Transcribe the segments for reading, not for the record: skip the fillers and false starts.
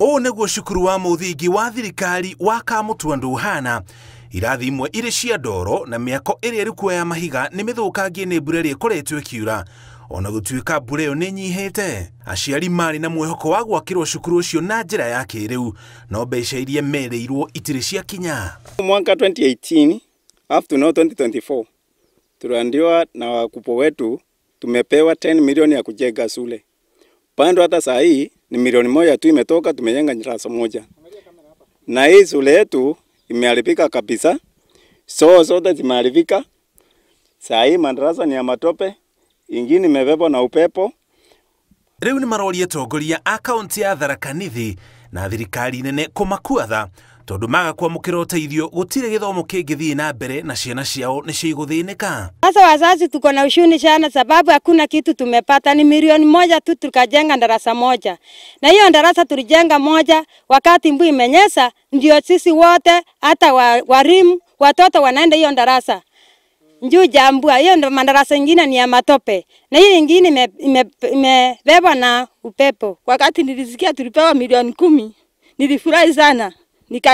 O neguo cukuru wa muthingi wa thirikari wa Kamutwandu uhana irathi imwe iri cia ndoro na miako iri iri kuoya mahiga ni mithukangie ni mbura iri ikoretwo ikiura ona gutuika mbura iyo ni nyihite. Aciari mari na mwihoko wa gwakirwo cukuru ucio na njira ya kiriu no mbeca iria mereirwo itiri cia kinya. Mwaka 2018 up to now 2024 tuliambiwa na wakubwa wetu tumepewa 10 milioni ya kujenga shule. Pando hata saa hii ni milioni moja tu imetoka, tumejenga darasa moja. Na hii shule yetu imeharibika kabisa. Zote zimeharibika. Saa hii madarasa ni ya matope, ingine imebebwa na upepo. Riu ni maroria atongoria a kaunti ya Tharaka Nithi na thirikari nene kumakuatha tondu maga kwamukira uteithio gutire githomo kingithii na mbere na ciana ciao ni ciguthinika. Sasa wazazi tuko na ushuni sana sababu hakuna kitu tumepata. Ni milioni moja tu tukajenga darasa moja. Na hiyo darasa tulijenga moja wakati mvua imenyesha, ndio sisi wote hata walimu watoto wanaenda hiyo darasa. Njoo jambua hiyo ndo madarasa mengine ni ya matope. Na hiyo nyingine imebebwa na upepo. Wakati nilisikia tulipewa milioni 10, nilifurahi sana.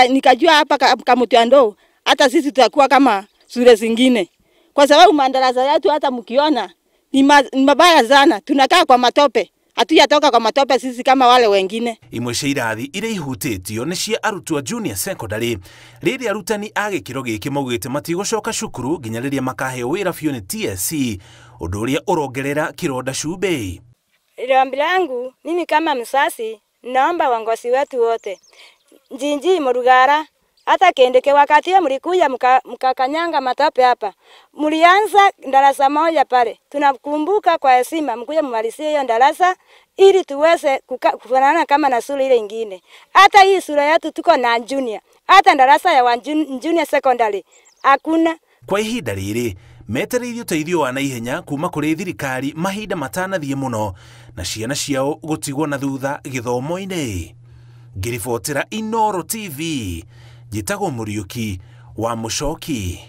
Nikajua hapa Kamutwandu hata sisi tutakuwa kama shule zingine. Kwa sababu madarasa yetu hata mkiona ni mabaya sana. Tunakaa kwa matope. Hatujatoka kwa matope sisi kama wale wengine. Imwe cia irathi iria ihutitio ni cia arutwo junior secondary. Riri arutani a gikiro giki maugite matigocoka cukuru nginya riria makaheo wira biu ni TSC undu uria urongerera kironda cumbi. Ombi langu mimi kama msasi naomba wangosi wetu wote Njinji Murugara hata Kendeke wakati ya mlikuja mkakanyanga matope hapa. Mlianza darasa moja pale. Tunakumbuka kwa heshima mkuja mmalizie hiyo darasa ili tuweze kufanana kama na shule ile nyingine. Hata hii shule yetu tuko na junior. Hata darasa ya junior secondary hakuna. Kwa ihinda riri metereirio teithio wa naihenya kuma kuri thirikari mahinda matanathie muno na ciana ciao gutigwo na thutha githomo-ini. Ngiribotera Inooro TV, Jitago Muriuki wa Mucoki.